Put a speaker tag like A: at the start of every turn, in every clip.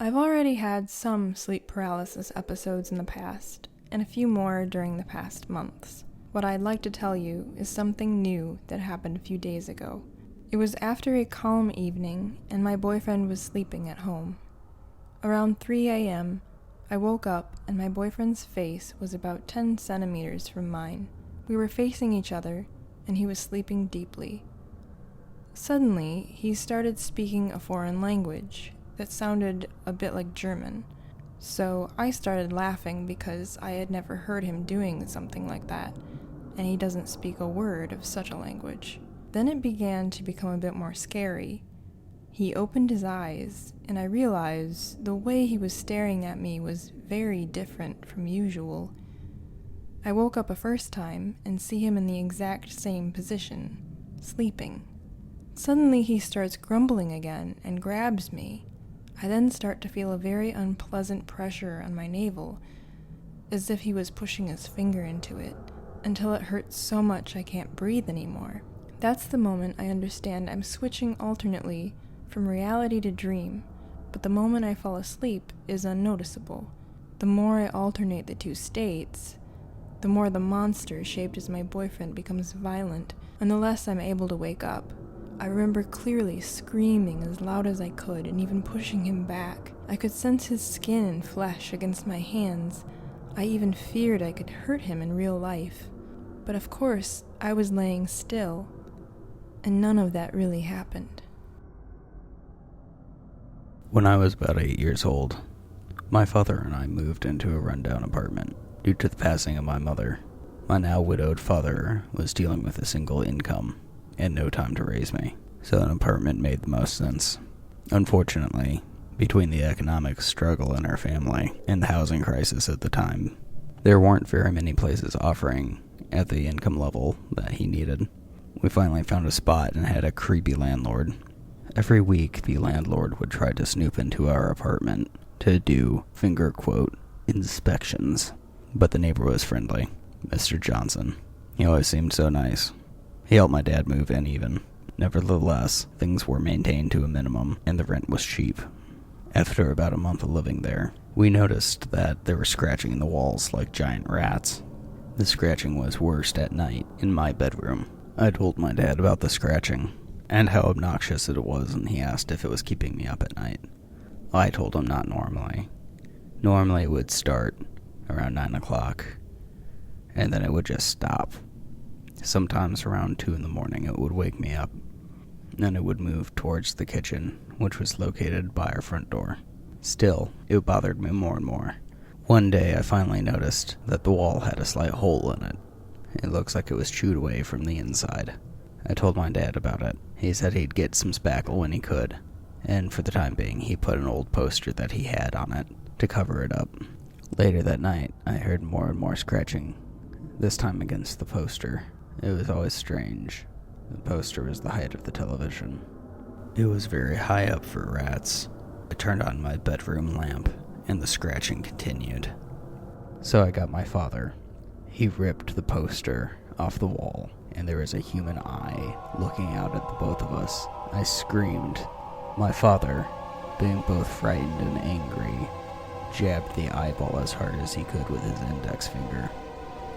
A: I've already had some sleep paralysis episodes in the past, and a few more during the past months. What I'd like to tell you is something new that happened a few days ago. It was after a calm evening, and my boyfriend was sleeping at home. Around 3 a.m., I woke up and my boyfriend's face was about 10 centimeters from mine. We were facing each other, and he was sleeping deeply. Suddenly, he started speaking a foreign language that sounded a bit like German. So I started laughing because I had never heard him doing something like that, and he doesn't speak a word of such a language. Then it began to become a bit more scary. He opened his eyes, and I realized the way he was staring at me was very different from usual. I woke up a first time and see him in the exact same position, sleeping. Suddenly he starts grumbling again and grabs me. I then start to feel a very unpleasant pressure on my navel, as if he was pushing his finger into it, until it hurts so much I can't breathe anymore. That's the moment I understand I'm switching alternately from reality to dream, but the moment I fall asleep is unnoticeable. The more I alternate the two states, the more the monster shaped as my boyfriend becomes violent, and the less I'm able to wake up. I remember clearly screaming as loud as I could and even pushing him back. I could sense his skin and flesh against my hands. I even feared I could hurt him in real life. But of course, I was laying still, and none of that really happened.
B: When I was about 8 years old, my father and I moved into a rundown apartment due to the passing of my mother. My now widowed father was dealing with a single income and no time to raise me, so an apartment made the most sense. Unfortunately, between the economic struggle in our family and the housing crisis at the time, there weren't very many places offering at the income level that he needed. We finally found a spot and had a creepy landlord. Every week, the landlord would try to snoop into our apartment to do, finger quote, inspections. But the neighbor was friendly, Mr. Johnson. He always seemed so nice. He helped my dad move in even. Nevertheless, things were maintained to a minimum, and the rent was cheap. After about a month of living there, we noticed that there were scratching in the walls like giant rats. The scratching was worst at night in my bedroom. I told my dad about the scratching and how obnoxious it was, and he asked if it was keeping me up at night. I told him not normally. Normally it would start around 9 o'clock, and then it would just stop. Sometimes around 2 in the morning it would wake me up, and it would move towards the kitchen, which was located by our front door. Still, it bothered me more and more. One day I finally noticed that the wall had a slight hole in it. It looks like it was chewed away from the inside. I told my dad about it. He said he'd get some spackle when he could, and for the time being he put an old poster that he had on it to cover it up. Later that night, I heard more and more scratching, this time against the poster. It was always strange. The poster was the height of the television. It was very high up for rats. I turned on my bedroom lamp, and the scratching continued. So I got my father. He ripped the poster off the wall, and there was a human eye looking out at the both of us. I screamed. My father, being both frightened and angry, jabbed the eyeball as hard as he could with his index finger.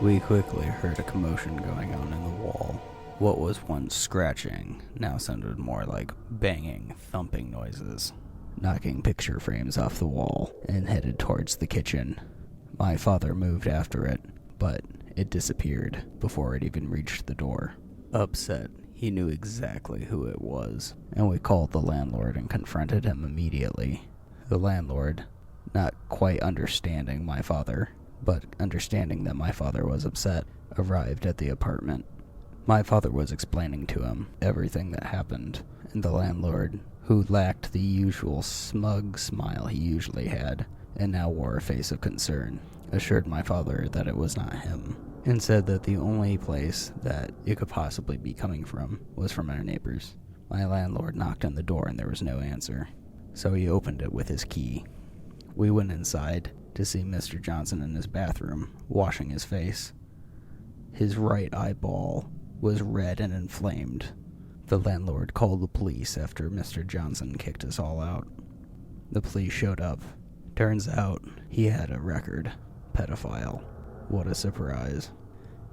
B: We quickly heard a commotion going on in the wall. What was once scratching now sounded more like banging, thumping noises, knocking picture frames off the wall and headed towards the kitchen. My father moved after it, but it disappeared before it even reached the door. Upset, he knew exactly who it was, and we called the landlord and confronted him immediately. The landlord, not quite understanding my father, but understanding that my father was upset, arrived at the apartment. My father was explaining to him everything that happened, and the landlord, who lacked the usual smug smile he usually had, and now wore a face of concern, assured my father that it was not him, and said that the only place that it could possibly be coming from was from our neighbors. My landlord knocked on the door and there was no answer, so he opened it with his key. We went inside to see Mr. Johnson in his bathroom, washing his face. His right eyeball was red and inflamed. The landlord called the police after Mr. Johnson kicked us all out. The police showed up. Turns out he had a record. Pedophile. What a surprise.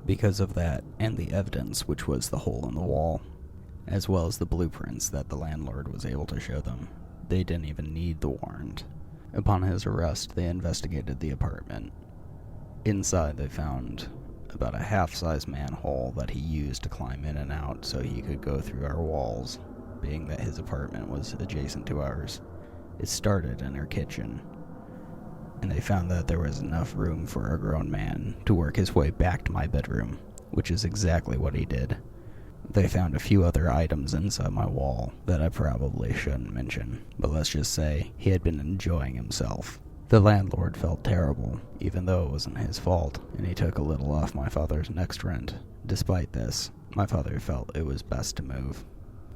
B: Because of that, and the evidence, which was the hole in the wall, as well as the blueprints that the landlord was able to show them, they didn't even need the warrant. Upon his arrest, they investigated the apartment. Inside, they found about a half-size manhole that he used to climb in and out so he could go through our walls, being that his apartment was adjacent to ours. It started in our kitchen, and they found that there was enough room for a grown man to work his way back to my bedroom, which is exactly what he did. They found a few other items inside my wall that I probably shouldn't mention, but let's just say he had been enjoying himself. The landlord felt terrible, even though it wasn't his fault, and he took a little off my father's next rent. Despite this, my father felt it was best to move.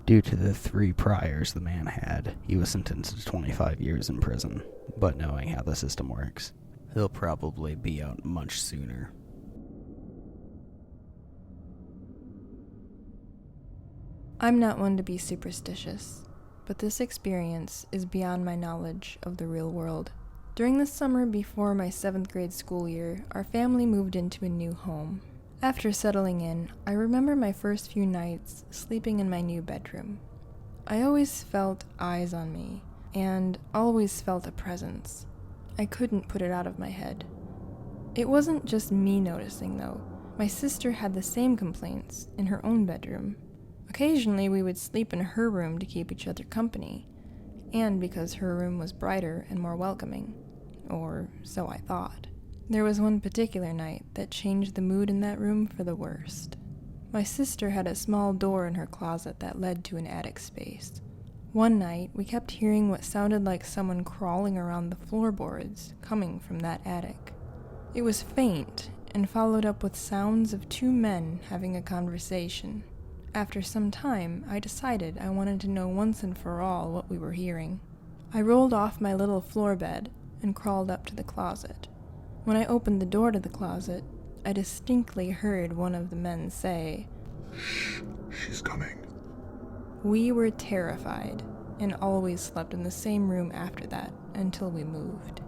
B: Due to the 3 priors the man had, he was sentenced to 25 years in prison, but knowing how the system works, he'll probably be out much sooner.
A: I'm not one to be superstitious, but this experience is beyond my knowledge of the real world. During the summer before my 7th grade school year, our family moved into a new home. After settling in, I remember my first few nights sleeping in my new bedroom. I always felt eyes on me, and always felt a presence. I couldn't put it out of my head. It wasn't just me noticing, though. My sister had the same complaints in her own bedroom. Occasionally, we would sleep in her room to keep each other company, and because her room was brighter and more welcoming, or so I thought. There was one particular night that changed the mood in that room for the worst. My sister had a small door in her closet that led to an attic space. One night, we kept hearing what sounded like someone crawling around the floorboards coming from that attic. It was faint, and followed up with sounds of 2 men having a conversation. After some time, I decided I wanted to know once and for all what we were hearing. I rolled off my little floor bed and crawled up to the closet. When I opened the door to the closet, I distinctly heard one of the men say,
C: "Shh, she's coming."
A: We were terrified and always slept in the same room after that until we moved.